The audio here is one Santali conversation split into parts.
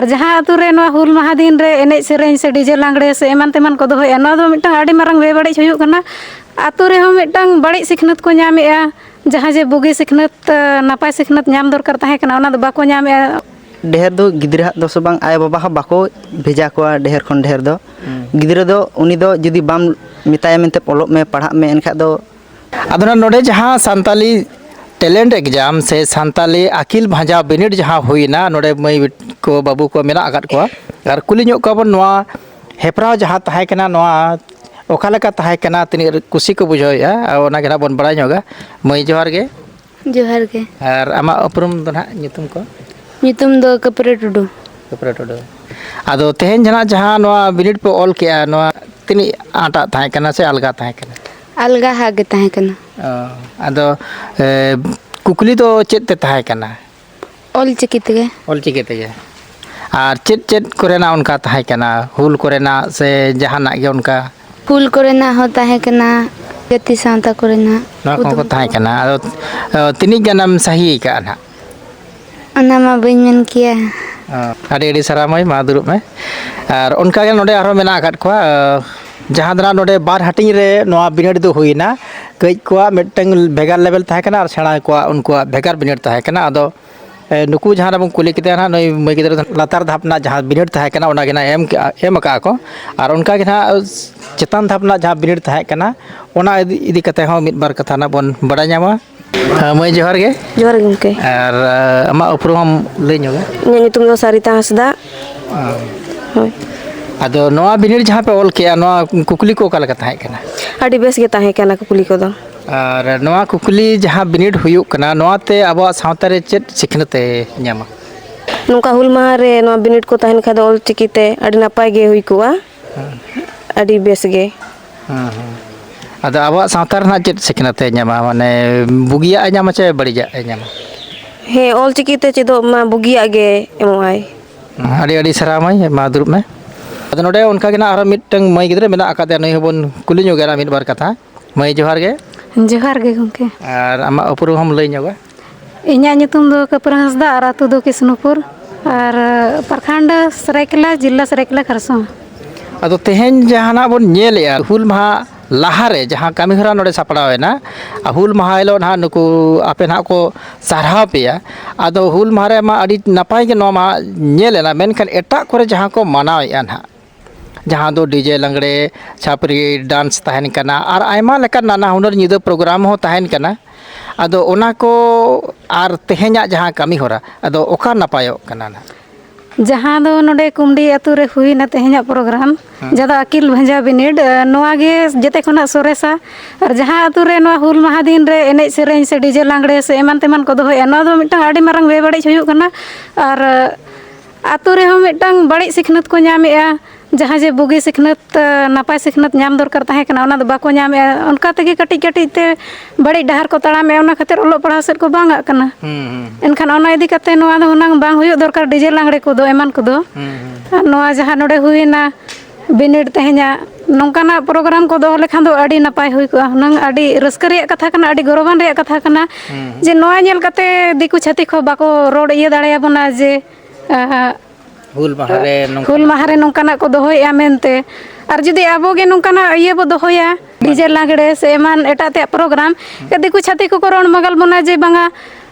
और जहाँ आतु रे नवा हुल माहा दिन रे एनेज सेरेñ से डीजे लांगड़े से एमान तेमान को दोहोया नवा दो मिटांग आडी मारंग बेबाड़िज हुयुग कना आतु रे हम मिटांग बाड़िज सिखनत को ᱧᱟᱢᱮᱜᱼᱟ जहाँ जे बुगी सिखनत नापाय सिखनत ᱧᱟᱢ दरकार ताहे कना ओना दो बाको ᱧᱟᱢᱮᱜᱼᱟ ढेर दो गिद्रा दो सो बांग आय बाबा बाको भेजा को ढेर खन ढेर दो गिद्रा दो उनी दो जुदी बाम मिताय मेनते पलोग में पढ़ा में एनखा दो अदना नोडे जहाँ सांताली टैलेंट एग्जाम से सांताली अकिल भाजा बिनिड जहाँ हुईना नोडे मई को बाबू को मेना आगत को और कुली ᱧᱚᱜ को नोआ हेपराव जहाँ ताहे कना नोआ ओकालेका ताहे कना तिनी कुसी को बुझाया ओना गेना बन बड़ाय ᱧᱚᱜᱟ मई जोहार गे और आमा उपरुम दो ना nyutum को nyutum do Kapure Tudu आदो तेहेन जना जहाँ नोआ बिनिड पे ऑल के नोआ तिनी आटा ताहे कना से अलगा ताहे कना अलगा हागे ताहे कना आदो कुकली तो चेत ते ताहे कना ऑल चिकी तेगे और चेत कोरेना उनका ताहे कना हुल कोरेना से जहाना गे उनका फूल कोरेना हो ताहे कना गति सांता कोरेना नोआ को ताहे कना आदो तिनी गनम सही का ना अना मा बइन मेन किया अड़ी अड़ी सरामय मा दुरुब में और उनका नोडे आरो मेना आकात को जहाँ दना नोडे बार हटिंग रे नोआ बिनिड दो हुईना कई को मिटंग भेगार लेवल ताहे कना और सेणा को उनको भेगार बिनिड ताहे कना आदो नुकु जहाँ रबन कुली किते ना नई मई गिदरा लातार धापना जहाँ बिनिड ताहे कना ओना गेना एम का को और उनका गेना चेतान धापना जहाँ बिनिड ताहे कना ओना इदी कते हो मिद बार कथा ना बन बड़ा ᱧᱟᱢᱟ मई जोहार गे गमके और आमा उपरुम हम लई ᱧᱚᱜᱟ nyutum do Sarita Hasda होय आदो नोआ बिनिड जहाँ पे ऑल के नोआ कुकली को काला ताहे कना आडी बेस गे ताहे कना कुकुली को दो और नोआ कुकली जहाँ बिनिड हुयुक कना नोआ ते आबो सावता रे चेत सिखनते ᱧᱟᱢᱟ नुका हुल माहा रे नो बिनिड को ताहेन खादो ऑल चिकीते आडी नापाय गे हुई कोआ आडी बेस गे आदो आबो सावता रे ना चेत सिखनते ᱧᱟᱢᱟ माने बुगिया ᱧᱟᱢᱟ चे बड़िया ᱧᱟᱢᱟ हे ऑल चिकीते चेदो मा बुगिया गे एमोआई आडी आडी सरामय मा दुरुब में अद नोडे उनका गेना आरो मिटंग मई गिदरे मेना आकादे नई हबन कुली ᱧᱚᱜᱟ मिद बार कथा मई जोहार गे गमके और आमा उपरुम हम लई ᱧᱚᱜᱟ इन्या nyutum do Kapure Hasda और आतु दो किस्नुपुर और प्रखंड सरायकेला जिला सरायकेला खरसों अदो तेहेन जहाना बन नेलेया हुल महा लाहारे जहाँ कमी हरा नोडे सापड़ावेना हुल महा हिलो ना नुकु आपे ना को सारहाव पेया आदो हुल मारे मा अडी नपाय के नो मा नेलेना मेनखान एटा करे जहाँ को मनावेया ना जहाँ दो डीजे लंगड़े छापरी डांस ताहेन कना और आयमा लेका नाना हुनर निदो प्रोग्राम हो ताहेन कना आदो ओना को और तेहेन्या जहाँ कमी हरा आदो ओका नपायो कना ना जहाँ दो नोडे कुमडी आतु रे हुईना तेहेन्या प्रोग्राम जदा अकिल भाजा बिनिड नोआ गे जेते खना सोरेसा और जहाँ आतु रे नोआ हुल माहा दिन रे एनेज सेरेñ से डीजे लांगड़े से एमान तेमान को दोहोया नोआ दो मिटांग आडी मारंग बेबाड़िज हुयुग कना और आतु रे हम मिटांग बाड़िज सिखनत को ᱧᱟᱢᱮᱜᱼᱟ जहाँ जे बुगी सिखनत नापाय सिखनत ᱧᱟᱢ दरकार ताहे कना ओना दो बाको ᱧᱟᱢᱮᱜᱼᱟ उनका तेगे कटिज कटिज ते बड़ी डहार को तड़ामेगᱼᱟ ओना खातिर ओलो पढ़ाव सेद को बांगा कना एनखान ओना इदी कते नोआ दो हुनांग बांग हुयुग दरकार डीजे लांगड़े को दो एमान को दो नोआ जहाँ नोडे हुईना बिनिड तेहेन्या नोंकाना प्रोग्राम को दोहो लेखान दो आडी नापाय हुई को हुनांग आडी रस्का रेया कथा कना आडी गौरवान रेया कथा कना जे नोआ ᱧᱮᱞ कते दिकु छाती को बाको रोड इया दाड़ेयाबोना जे हुल माहारे नोंकाना को दोहोया मेनते और जुदी आबोगे नोंकाना इये बो दोहोया डीजे लांगड़े से एमान एटा ते प्रोग्राम दिकु छाती को रोड मगल बोना जे बांगा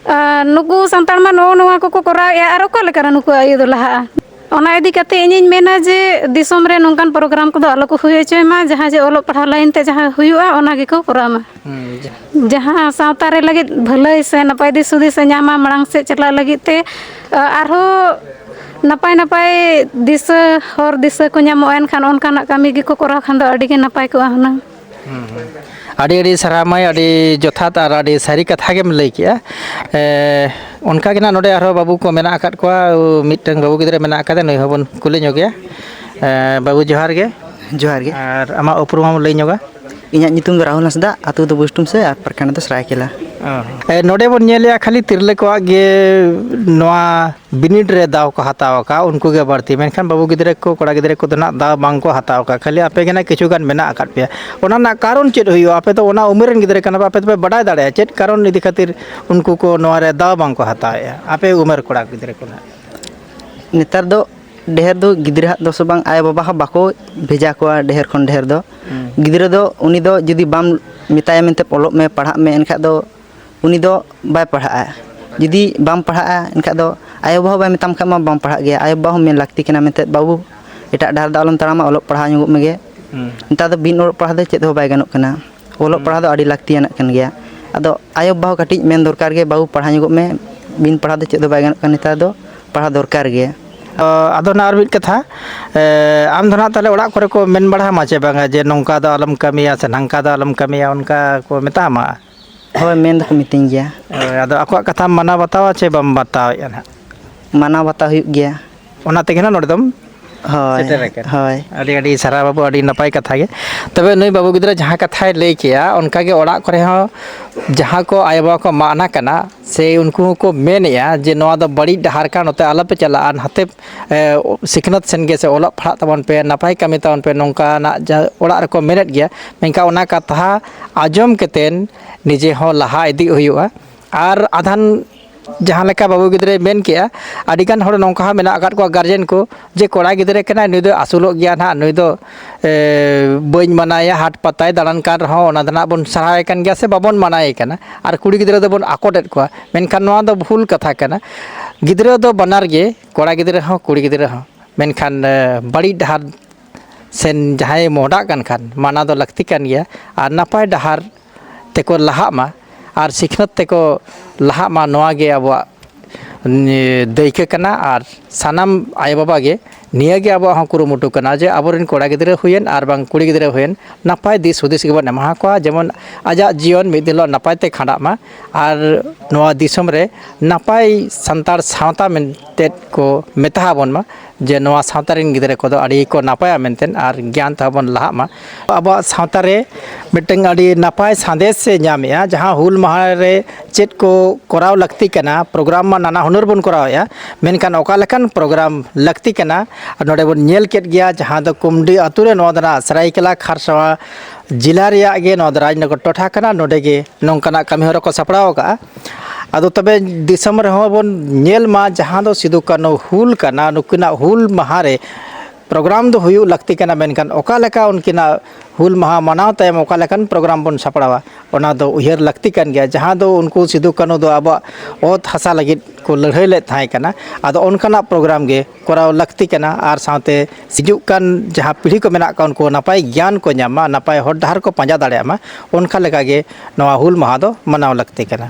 नुकु संतान मा नोआ को कराया और ओका लेका नुकु इये दो लहा ओना इदी कते इनिन मेना जे दिसोम रे नोंकान प्रोग्राम को दो आलो को हुय होचय मा जहाँ जे ओलो पढ़ा लाइन ते जहाँ हुयुआ ओना गे को करामा जहाँ सावता रे लगित भलाई से नपाय दिस सुदिस से ᱧᱟᱢᱟ मड़ांग से चला लगित ते आरो नपाय नपाय दिस हर दिस को ᱧᱟᱢᱚᱜᱼᱟ एनखान ओनकाना कमी गे को कराव खान दो आडी गे नपाय को हुनांग आडी आडी सरामय आडी जथात और आडी सारी कथा गेम लई किया उनका गेना नोडे आरो बाबू को मेना आकात को मिटंग बाबू गिदरे मेना आकादे नई हबन कुली ᱧᱚᱜया बाबू जोहार गे और आमा उपरुम हम लई ᱧᱚᱜᱟ इन्या nyutum do Rahul Hasda आतु दो बुस्टुम से और प्रखंड दो सरायकेला नोडे बन नेलिया खाली तिरले को गे नोआ बिनिड रे दाव को हताव का उनको गे बढ़ती मेनखान बाबू गिदरे को कोड़ा गिदरे को ना दाव बांग को हताव का खाली आपे गेना किछु गान मेना आकात पे ओना ना कारण चेद हुयो आपे तो ओना उमेरन गिदरे कना आपे तो बड़ाय दाड़े चेद कारण इदी खातिर उनको को नोआ रे दाव बांग को हताया आपे उमेर कोड़ा गिदरे को ना नेतार दो ᱰᱷᱮᱨ ᱫᱚ ᱜᱤᱫᱽᱨᱟᱹ ᱫᱚ ᱥᱮ ᱵᱟᱝ ᱟᱭᱳ ᱵᱟᱵᱟ ᱦᱚᱸ ᱵᱟᱠᱚ ᱵᱷᱮᱡᱟ ᱠᱚᱣᱟ ᱰᱷᱮᱨ ᱠᱷᱚᱱ ᱰᱷᱮᱨ ᱫᱚ ᱜᱤᱫᱽᱨᱟᱹ ᱫᱚ ᱩᱱᱤ ᱫᱚ ᱡᱩᱫᱤ ᱵᱟᱢ ᱢᱮᱛᱟᱭᱟ ᱢᱮᱱᱛᱮ ᱚᱞᱚᱜ ᱢᱮ ᱯᱟᱲᱦᱟᱜ ᱢᱮ ᱮᱱᱠᱷᱟᱡ ᱫᱚ ᱩᱱᱤ ᱫᱚ ᱵᱟᱭ ᱯᱟᱲᱦᱟᱜᱼᱟ ᱡᱩᱫᱤ ᱵᱟᱢ ᱯᱟᱲᱦᱟᱜᱼᱟ ᱮᱱᱠᱷᱟᱡ ᱫᱚ ᱟᱭᱳ ᱵᱟᱵᱟ ᱦᱚᱸ ᱵᱟᱭ ᱢᱮᱛᱟᱢ ᱠᱷᱟᱡ ᱢᱟ ᱵᱟᱢ ᱯᱟᱲᱦᱟᱜ ᱜᱮᱭᱟ ᱟᱭᱳ ᱵᱟᱵᱟ ᱦᱚᱸ ᱢᱮᱱ ᱞᱟᱹᱠᱛᱤ ᱠᱟᱱᱟ ᱢᱮᱱᱛᱮ ᱵᱟᱹᱵᱩ ᱮᱴᱟᱜ ᱰᱟᱦᱟᱨ ᱫᱚ ᱟᱞᱚᱢ ᱛᱟᱲᱟᱢᱟ ᱚᱞᱚᱜ ᱯᱟᱲᱦᱟᱣ ᱧᱚᱜᱚᱜ ᱢᱮᱜᱮ ᱱᱮᱛᱟᱨ ᱫᱚ ᱵᱤᱱ ᱚᱞᱚᱜ ᱯᱟᱲᱦᱟᱣ ᱫᱚ ᱪᱮᱫ ᱦᱚᱸ ᱵᱟᱭ ᱜᱟᱱᱚᱜ ᱠᱟᱱᱟ ᱚᱞᱚᱜ ᱯᱟᱲᱦᱟᱣ ᱫᱚ ᱟᱹᱰᱤ ᱞᱟᱹᱠᱛᱤᱭᱟᱱᱟᱜ ᱠᱟᱱ ᱜᱮᱭᱟ ᱟᱫᱚ ᱟᱭᱳ ᱵᱟᱵᱟ ᱦᱚᱸ ᱠᱟᱹᱴᱤᱡ ᱢᱮᱱ ᱫᱚᱨᱠᱟর ᱜᱮ ᱵᱟᱹᱵᱩ ᱯᱟᱲᱦᱟᱣ ᱧᱚᱜᱚᱜ ᱢᱮ ᱵᱤᱱ ᱯᱟᱲᱦᱟᱣ ᱫᱚ ᱪᱮᱫ ᱦᱚᱸ ᱵᱟᱭ ᱜᱟᱱᱚᱜ ᱠᱟᱱᱟ ᱱᱮᱛᱟᱨ ᱫᱚ ᱯᱟᱲᱦᱟᱣ ᱫᱚᱨᱠᱟর ᱜᱮ ᱟᱫᱚ ᱱᱟ ᱟᱨ ᱢᱤᱫ ᱠᱟᱛᱷᱟ ᱟᱢ ᱫᱚ ᱱᱟᱜ ᱛᱟᱦᱞᱮ ᱚᱲᱟᱜ ᱠᱚᱨᱮ ᱠᱚ ᱢᱮᱱ ᱵᱟᱲᱟ ᱟᱢᱟ ᱪᱮ ᱵᱟᱝᱟ ᱡᱮ ᱱᱚᱝᱠᱟ ᱫᱚ ᱟᱞᱚᱢ ᱠᱟᱹᱢᱤᱭᱟ ᱥᱮ ᱱᱷᱟᱝᱠᱟ ᱫᱚ ᱟᱞᱚᱢ ᱠᱟᱹᱢᱤᱭᱟ ᱚᱱᱠᱟ ᱠᱚ ᱢᱮᱛᱟᱢᱟ ᱦᱳᱭ ᱢᱮᱱ ᱫᱚᱠᱚ ᱢᱤᱛᱟᱹᱧ ᱜᱮᱭᱟ ᱟᱫᱚ ᱟᱠᱚᱣᱟᱜ ᱠᱟᱛᱷᱟᱢ ᱢᱟᱱᱟᱣ ᱵᱟᱛᱟᱣᱟ ᱪᱮ ᱵᱟᱢ ᱵᱟᱛᱟᱣᱮᱫᱼᱟ ᱱᱟᱦᱟᱜ ᱢᱟᱱᱟᱣ ᱵᱟᱛᱟᱣ ᱦᱩᱭᱩᱜ ᱜᱮᱭᱟ ᱚᱱᱟ ᱛᱮᱜᱮ ᱱᱟᱜ ᱱᱚᱰᱮ ᱫᱚᱢ ᱦᱳᱭ ᱥᱮᱴᱮᱨ ᱟᱠᱟᱱᱟ ᱦᱳᱭ ᱟᱹᱰᱤ ᱟᱹᱰᱤ ᱥᱟᱨᱦᱟᱣ ᱵᱟᱹᱵᱩ ᱟᱹᱰᱤ ᱱᱟᱯᱟᱭ ᱠᱟᱛᱷᱟ ᱜᱮ ᱛᱚᱵᱮ ᱱᱩᱭ ᱵᱟᱹᱵᱩ ᱜᱤᱫᱽᱨᱟᱹ ᱡᱟᱦᱟᱸ ᱠᱟᱛᱷᱟᱭ ᱞᱟᱹᱭ ᱠᱮᱜᱼᱟ ᱚᱱᱠᱟᱜᱮ ᱚᱲᱟᱜ ᱠᱚᱨᱮ ᱦᱚᱸ ᱡᱟᱦᱟᱸ ᱠᱚ ᱟᱭᱳᱼᱵᱟᱵᱟ ᱠᱚ ᱢᱟᱱᱟ ᱠᱟᱱᱟ ᱥᱮ ᱩᱱᱠᱩ ᱦᱚᱸᱠᱚ ᱢᱮᱱᱮᱫᱼᱟ ᱡᱮ ᱱᱚᱣᱟ ᱫᱚ ᱵᱟᱹᱲᱤᱡ ᱰᱟᱦᱟᱨ ᱠᱟᱱ ᱱᱚᱛᱮ ᱟᱞᱚᱯᱮ ᱪᱟᱞᱟᱜᱼᱟ ᱱᱟᱛᱮ ᱥᱤᱠᱷᱱᱟᱹᱛ ᱥᱮᱱ ᱜᱮ ᱥᱮ ᱚᱞᱚᱜ ᱯᱟᱲᱦᱟᱜ ᱛᱟᱵᱚᱱ ᱯᱮ ᱱᱟᱯᱟᱭ ᱠᱟᱹᱢᱤ ᱛᱟᱵᱚᱱ ᱯᱮ ᱱᱚᱝᱠᱟᱱᱟᱜ ᱚᱲᱟᱜ ᱨᱮᱠᱚ ᱢᱮᱱᱮᱫ ᱜᱮᱭᱟ ᱢᱮᱱᱠᱷᱟᱱ ᱚᱱᱟ ᱠᱟᱛᱷᱟ ᱟᱸᱡᱚᱢ ᱠᱟᱛᱮᱱ ᱱᱤᱡᱮ ᱦᱚᱸ ᱞᱟᱦᱟ ᱤᱫᱤᱜ ᱦᱩᱭᱩᱜᱼᱟ ᱟᱨ ᱟᱫᱷᱟᱱ ᱡᱟᱦᱟᱸ ᱞᱮᱠᱟ ᱵᱟᱹᱵᱩ ᱜᱤᱫᱽᱨᱟᱹᱭ ᱢᱮᱱ ᱠᱮᱜᱼᱟ ᱟᱹᱰᱤᱜᱟᱱ ᱦᱚᱲ ᱱᱚᱝᱠᱟ ᱦᱚᱸ ᱢᱮᱱᱟᱜ ᱟᱠᱟᱫ ᱠᱚᱣᱟ ᱜᱟᱨᱡᱮᱱ ᱠᱚ ᱡᱮ ᱠᱚᱲᱟ ᱜᱤᱫᱽᱨᱟᱹ ᱠᱟᱱᱟᱭ ᱱᱩᱭ ᱫᱚ ᱟᱹᱥᱩᱞᱚᱜ ᱜᱮᱭᱟ ᱱᱟᱦᱟᱜ ᱱᱩᱭ ᱫᱚ ᱵᱟᱹᱧ ᱢᱟᱱᱟᱭᱟ ᱦᱟᱴ ᱯᱟᱛᱟᱭ ᱫᱟᱬᱟᱱ ᱠᱟᱱ ᱨᱮᱦᱚᱸ ᱚᱱᱟ ᱫᱚ ᱱᱟᱦᱟᱜ ᱵᱚᱱ ᱥᱟᱨᱦᱟᱣᱮ ᱠᱟᱱ ᱜᱮᱭᱟ ᱥᱮ ᱵᱟᱵᱚᱱ ᱢᱟᱱᱟᱭᱮ ᱠᱟᱱᱟ ᱟᱨ ᱠᱩᱲᱤ ᱜᱤᱫᱽᱨᱟᱹ ᱫᱚᱵᱚᱱ ᱟᱠᱚᱴᱮᱫ ᱠᱚᱣᱟ ᱢᱮᱱᱠᱷᱟᱱ ᱱᱚᱣᱟ ᱫᱚ ᱵᱷᱩᱞ ᱠᱟᱛᱷᱟ ᱠᱟᱱᱟ ᱜᱤᱫᱽᱨᱟᱹ ᱫᱚ ᱵᱟᱱᱟᱨ ᱜᱮ ᱠᱚᱲᱟ ᱜᱤᱫᱽᱨᱟᱹ ᱦᱚᱸ ᱠᱩᱲᱤ ᱜᱤᱫᱽᱨᱟᱹ ᱦᱚᱸ ᱢᱮᱱᱠᱷᱟᱱ ᱵᱟᱹᱲᱤᱡ ᱰᱟᱦᱟᱨ ᱥᱮᱱ ᱡᱟᱦᱟᱸᱭ ᱢᱚᱦᱰᱟᱜ ᱠᱟᱱ ᱠᱷᱟᱱ ᱢᱟᱱᱟ ᱫᱚ ᱞᱟᱹᱠᱛᱤ ᱠᱟᱱ ᱜᱮᱭᱟ ᱟᱨ ᱱᱟᱯᱟᱭ ᱰᱟᱦᱟᱨ ᱛᱮᱠᱚ ᱞᱟᱦᱟᱜ ᱢᱟ ᱟᱨ ᱥᱤᱠᱷᱱᱟᱹᱛ ᱛᱮᱠᱚ ᱞᱟᱦᱟᱜ ᱢᱟ ᱱᱚᱣᱟ ᱜᱮ ᱟᱵᱚᱣᱟᱜ ᱫᱟᱹᱭᱠᱟᱹ ᱠᱟᱱᱟ ᱟᱨ ᱥᱟᱱᱟᱢ ᱟᱭᱳᱼᱵᱟᱵᱟ ᱜᱮ ᱱᱤᱭᱟᱹᱜᱮ ᱟᱵᱚᱣᱟᱜ ᱦᱚᱸ ᱠᱩᱨᱩᱢᱩᱴᱩ ᱠᱟᱱᱟ ᱡᱮ ᱟᱵᱚᱨᱮᱱ ᱠᱚᱲᱟ ᱜᱤᱫᱽᱨᱟᱹ ᱦᱩᱭᱮᱱ ᱟᱨ ᱵᱟᱝ ᱠᱩᱲᱤ ᱜᱤᱫᱽᱨᱟᱹ ᱦᱩᱭᱮᱱ ᱱᱟᱯᱟᱭ ᱫᱤᱥ ᱦᱩᱫᱤᱥ ᱜᱮᱵᱚᱱ ᱮᱢᱟ ᱠᱚᱣᱟ ᱡᱮᱢᱚᱱ ᱟᱡᱟᱜ ᱡᱤᱭᱚᱱ ᱢᱤᱫ ᱫᱤᱱ ᱦᱤᱞᱳᱜ ᱱᱟᱯᱟᱭ ᱛᱮ ᱠᱷᱟᱸᱰᱟᱜ ᱢᱟ ᱟᱨ ᱱᱚᱣᱟ ᱫᱤᱥᱚᱢ ᱨᱮ ᱱᱟᱯᱟᱭ ᱥᱟᱱᱛᱟᱲ ᱥᱟᱶᱛᱟ ᱢᱮᱱᱛᱮ ᱠᱚ ᱢᱮᱛᱟ ᱵᱚᱱ ᱢᱟ ᱡᱮ ᱱᱚᱣᱟ ᱥᱟᱶᱛᱟ ᱨᱮᱱ ᱜᱤᱫᱽᱨᱟᱹ ᱠᱚᱫᱚ ᱟᱹᱰᱤ ᱠᱚ ᱱᱟᱯᱟᱭᱟ ᱢᱮᱱᱛᱮ ᱟᱨ ᱜᱮᱭᱟᱱ ᱛᱮᱦᱚᱸ ᱵᱚᱱ ᱞᱟᱦᱟᱜ ᱢᱟ ᱟᱵᱚᱣᱟᱜ ᱥᱟᱶᱛᱟ ᱨᱮ ᱢᱤᱫᱴᱟᱝ ᱟᱹᱰᱤ ᱱᱟᱯᱟᱭ ᱥᱟᱸᱫᱮᱥ ᱮ ᱧᱟᱢᱮᱜᱼᱟ ᱡᱟᱦᱟᱸ ᱦᱩᱞ ᱢᱟᱦᱟ ᱨᱮ ᱪᱮᱫ ᱠᱚ ᱠᱚᱨᱟᱣ ᱞᱟᱹᱠᱛᱤ ᱠᱟᱱᱟ ᱯᱨᱳᱜᱨᱟᱢ ᱢᱟ ᱱᱟᱱᱟ ᱦᱩᱱᱟᱹᱨ ᱵᱚᱱ ᱠᱚᱨᱟᱣᱮᱫᱼᱟ ᱢᱮᱱᱠᱷᱟᱱ ᱚᱠᱟ ᱞᱮᱠᱟᱱ ᱯᱨᱳᱜᱨᱟᱢ ᱞᱟᱹᱠᱛᱤ ᱠᱟᱱᱟ ᱟᱨ ᱱᱚᱰᱮ ᱵᱚᱱ ᱧᱮᱞ ᱠᱮᱫ ᱜᱮᱭᱟ ᱡᱟᱦᱟᱸ ᱫᱚ ᱠᱩᱢᱰᱤ ᱟᱹᱛᱩ ᱨᱮ ᱱᱚᱣᱟ ᱫᱚ ᱱᱟᱜ ᱥᱟᱹᱨᱟᱹᱭᱠᱮᱞᱟ ᱠᱷᱟᱨᱥᱟᱣᱟ ᱡᱮᱞᱟ ᱨᱮᱭᱟᱜ ᱜᱮ ᱱᱚᱣᱟ ᱫᱚ ᱨᱟᱡᱽᱱᱚᱜᱚᱨ ᱴᱚᱴᱷᱟ ᱠᱟᱱᱟ ᱱᱚᱰᱮ ᱜᱮ ᱱᱚᱝᱠᱟᱱᱟᱜ ᱠᱟᱹᱢᱤᱦᱚᱨᱟ ᱠᱚ ᱥᱟᱯᱲᱟᱣ ᱠᱟᱜᱼᱟ ᱟᱫᱚ ᱛᱚᱵᱮ ᱫᱤᱥᱚᱢ ᱨᱮᱦᱚᱸ ᱵᱚᱱ ᱧᱮᱞ ᱢᱟ ᱡᱟᱦᱟᱸ ᱫᱚ ᱥᱤᱫᱩ ᱠᱟᱹᱱᱦᱩ ᱦᱩᱞ ᱠᱟᱱᱟ ᱱᱩᱠᱤᱱᱟᱜ ᱦᱩᱞ ᱢᱟᱦᱟ ᱨᱮ ᱯᱨᱳᱜᱨᱟᱢ ᱫᱚ ᱦᱩᱭᱩᱜ ᱞᱟᱹᱠᱛᱤ ᱠᱟᱱᱟ ᱢᱮᱱᱠᱷᱟᱱ ᱚᱠᱟ ᱞᱮᱠᱟ ᱩᱱᱠᱤᱱᱟᱜ ᱦᱩᱞ ᱢᱟᱦᱟ ᱢᱟᱱᱟᱣ ᱛᱟᱭᱚᱢ ᱚᱠᱟ ᱞᱮᱠᱟᱱ ᱯᱨᱳᱜᱨᱟम ᱵᱚᱱ ᱥᱟᱯᱲᱟᱣᱟ ᱚᱱᱟ ᱫᱚ ᱩᱭᱦᱟᱹᱨ ᱞᱟᱹᱠᱛᱤ ᱠᱟᱱ ᱜᱮᱭᱟ ᱡᱟᱦᱟᱸ ᱫᱚ ᱩᱱᱠᱩ ᱥᱤᱫᱩ ᱠᱟᱹᱱᱦᱩ ᱫᱚ ᱟᱵᱚᱣᱟᱜ ᱚᱛ ᱦᱟᱥᱟ ᱞᱟᱹᱜᱤᱫ ᱠᱚ ᱞᱟᱹᱲᱦᱟᱹᱭ ᱞᱮᱫ ᱛᱟᱦᱮᱸ ᱠᱟᱱᱟ ᱟᱫᱚ ᱚᱱᱠᱟᱱᱟᱜ ᱯᱨᱳᱜᱨᱟᱢ ᱜᱮ ᱠᱚᱨᱟᱣ ᱞᱟᱹᱠᱛᱤ ᱠᱟᱱᱟ ᱟᱨ ᱥᱟᱶᱛᱮ ᱦᱤᱡᱩᱜ ᱠᱟᱱ ᱡᱟᱦᱟᱸ ᱯᱤᱲᱦᱤ ᱠᱚ ᱢᱮᱱᱟᱜ ᱠᱚᱣᱟ ᱩᱱᱠᱩ ᱱᱟᱯᱟᱭ ᱜᱮᱭᱟᱱ ᱠᱚ ᱧᱟᱢᱟ ᱱᱟᱯᱟᱭ ᱦᱚᱨ ᱰᱟᱦᱟᱨ ᱠᱚ ᱯᱟᱸᱡᱟ ᱫᱟᱲᱮᱭᱟᱜ ᱢᱟ ᱚᱱᱠᱟ ᱞᱮᱠᱟᱜᱮ ᱱᱚᱣᱟ ᱦᱩᱞ ᱢᱟᱦᱟ ᱫᱚ ᱢᱟᱱᱟᱣ ᱞᱟᱹᱠᱛᱤ ᱠᱟᱱᱟ